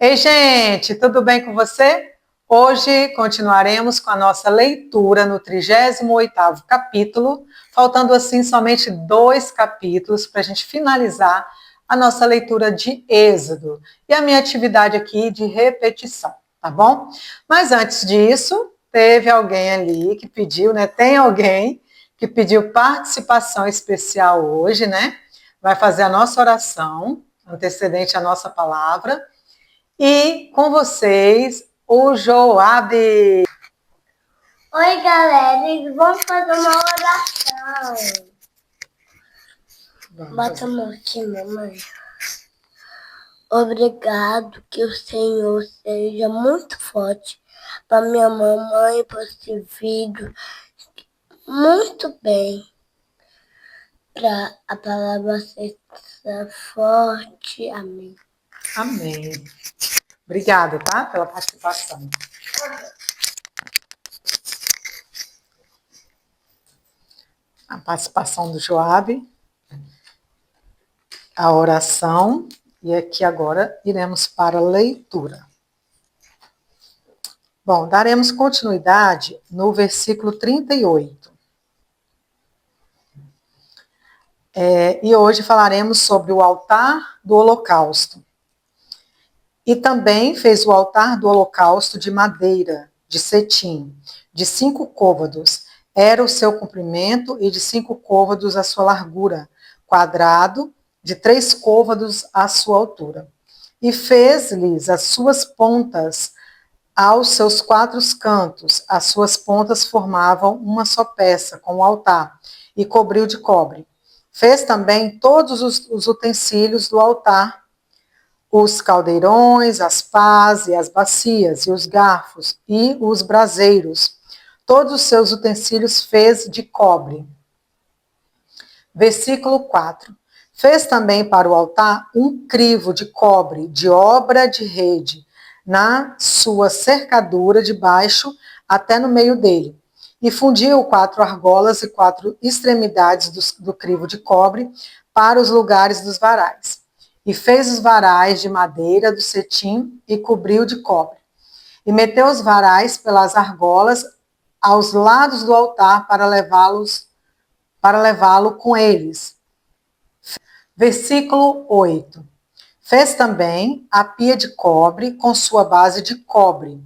Ei, gente, tudo bem com você? Hoje continuaremos com a nossa leitura no 38º capítulo, faltando assim somente 2 capítulos para a gente finalizar a nossa leitura de Êxodo e a minha atividade aqui de repetição, tá bom? Mas antes disso, teve alguém ali que pediu, né? Tem alguém que pediu participação especial hoje, né? Vai fazer a nossa oração antecedente à nossa palavra. E com vocês, o Joabe. Oi, galera, vamos fazer uma oração. Bota a mão aqui, mamãe. Obrigado, que o Senhor seja muito forte para minha mamãe, para esse vídeo. Muito bem. Para a palavra ser forte. Amém. Amém. Obrigada, tá? Pela participação. A participação do Joabe, a oração, e aqui agora iremos para a leitura. Bom, daremos continuidade no versículo 38. E hoje falaremos sobre o altar do holocausto. E também fez o altar do holocausto de madeira, de cetim, de 5 côvados. Era o seu comprimento e de 5 côvados a sua largura, quadrado, de 3 côvados a sua altura. E fez-lhes as suas pontas aos seus 4 cantos. As suas pontas formavam uma só peça com o altar, e cobriu de cobre. Fez também todos os utensílios do altar, os caldeirões, as pás e as bacias, e os garfos, e os braseiros. Todos os seus utensílios fez de cobre. Versículo 4. Fez também para o altar um crivo de cobre, de obra de rede, na sua cercadura de baixo até no meio dele. E fundiu 4 argolas e 4 extremidades do crivo de cobre para os lugares dos varais. E fez os varais de madeira do cetim e cobriu de cobre. E meteu os varais pelas argolas aos lados do altar para levá-lo com eles. Versículo 8. Fez também a pia de cobre com sua base de cobre,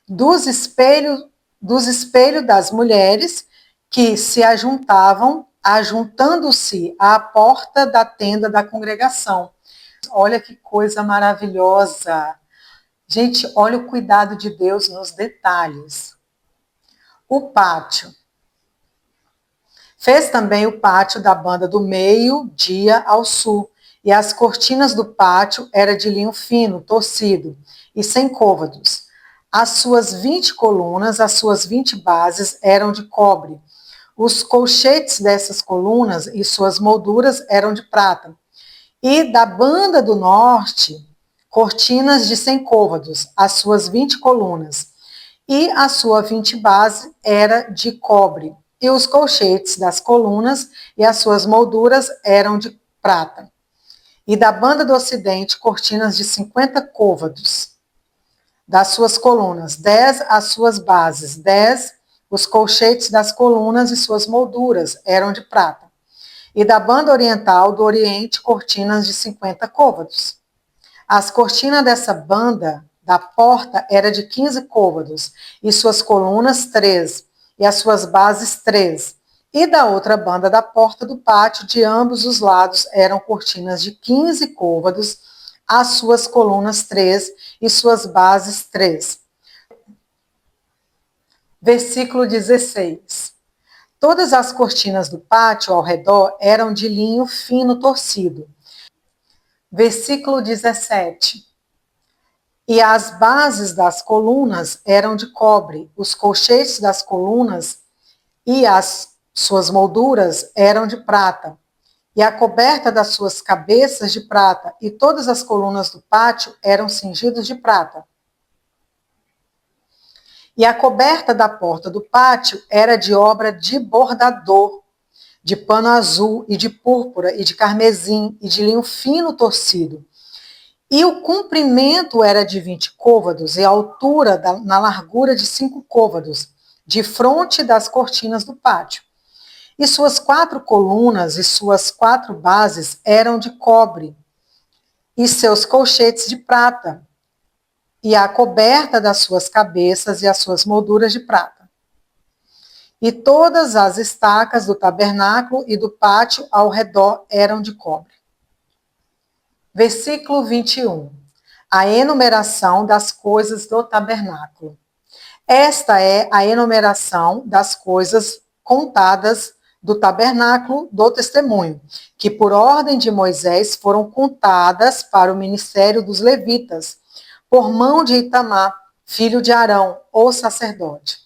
dos espelhos das mulheres que se ajuntando-se à porta da tenda da congregação. Olha que coisa maravilhosa. Gente, olha o cuidado de Deus nos detalhes. O pátio. Fez também o pátio da banda do meio-dia ao sul, e as cortinas do pátio eram de linho fino, torcido, e sem côvados. As suas 20 colunas, as suas 20 bases eram de cobre. Os colchetes dessas colunas e suas molduras eram de prata. E da banda do norte, cortinas de 100 côvados, as suas 20 colunas. E a sua 20 base era de cobre. E os colchetes das colunas e as suas molduras eram de prata. E da banda do ocidente, cortinas de 50 côvados das suas colunas, 10 as suas bases, 10 os colchetes das colunas e suas molduras eram de prata. E da banda oriental do oriente, cortinas de 50 côvados. As cortinas dessa banda da porta era de 15 côvados, e suas colunas 3, e as suas bases 3. E da outra banda da porta do pátio, de ambos os lados, eram cortinas de 15 côvados, as suas colunas 3 e suas bases 3. Versículo 16. Todas as cortinas do pátio ao redor eram de linho fino torcido. Versículo 17. E as bases das colunas eram de cobre, os colchetes das colunas e as suas molduras eram de prata, e a coberta das suas cabeças de prata, e todas as colunas do pátio eram cingidas de prata. E a coberta da porta do pátio era de obra de bordador, de pano azul e de púrpura e de carmesim e de linho fino torcido. E o comprimento era de 20 côvados e a altura na largura de 5 côvados, de fronte das cortinas do pátio. E suas 4 colunas e suas 4 bases eram de cobre, e seus colchetes de prata, e a coberta das suas cabeças e as suas molduras de prata. E todas as estacas do tabernáculo e do pátio ao redor eram de cobre. Versículo 21. A enumeração das coisas do tabernáculo. Esta é a enumeração das coisas contadas do tabernáculo do testemunho, que por ordem de Moisés foram contadas para o ministério dos levitas, por mão de Itamar, filho de Arão, o sacerdote.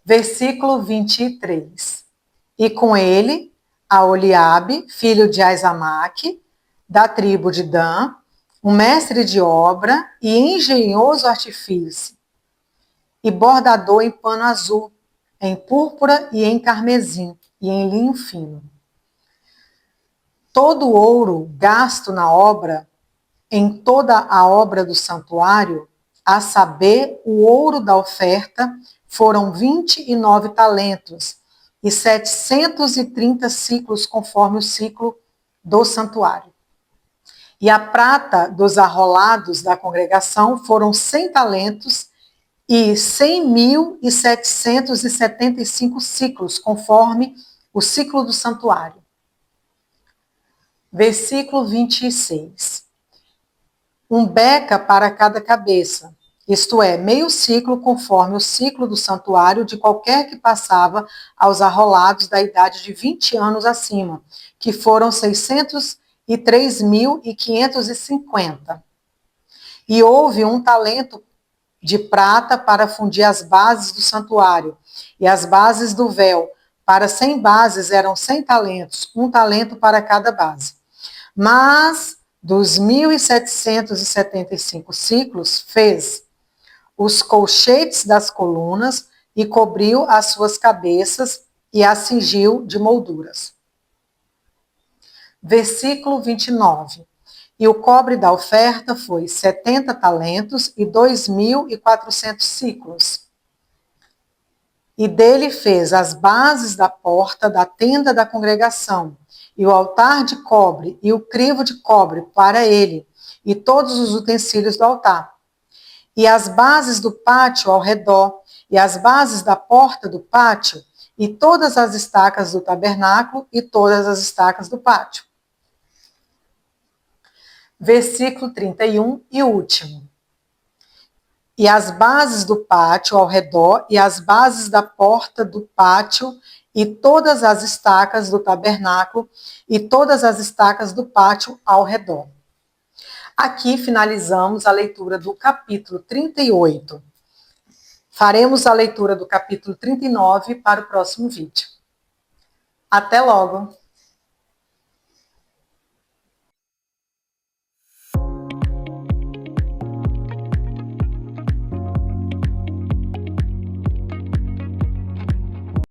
Versículo 23. E com ele, a Oliabe, filho de Aizamaque, da tribo de Dan, um mestre de obra e engenhoso artifício, e bordador em pano azul, em púrpura e em carmesim, e em linho fino. Todo o ouro gasto na obra, em toda a obra do santuário, a saber, o ouro da oferta, foram 29 talentos, e 730 ciclos, conforme o ciclo do santuário. E a prata dos arrolados da congregação foram 100 talentos e 100.775 ciclos, conforme o ciclo do santuário. Versículo 26. Um beca para cada cabeça, isto é, meio ciclo, conforme o ciclo do santuário de qualquer que passava aos arrolados da idade de 20 anos acima, que foram 603.550. E houve um talento de prata para fundir as bases do santuário, e as bases do véu. Para 100 bases eram 100 talentos, um talento para cada base. Mas dos 1.775 ciclos, fez os colchetes das colunas e cobriu as suas cabeças e as cingiu de molduras. Versículo 29. E o cobre da oferta foi 70 talentos e 2.400 ciclos. E dele fez as bases da porta da tenda da congregação, e o altar de cobre, e o crivo de cobre para ele, e todos os utensílios do altar. E as bases do pátio ao redor, e as bases da porta do pátio, e todas as estacas do tabernáculo, e todas as estacas do pátio. Versículo 31 e último. E as bases do pátio ao redor, e as bases da porta do pátio, e todas as estacas do tabernáculo, e todas as estacas do pátio ao redor. Aqui finalizamos a leitura do capítulo 38. Faremos a leitura do capítulo 39 para o próximo vídeo. Até logo!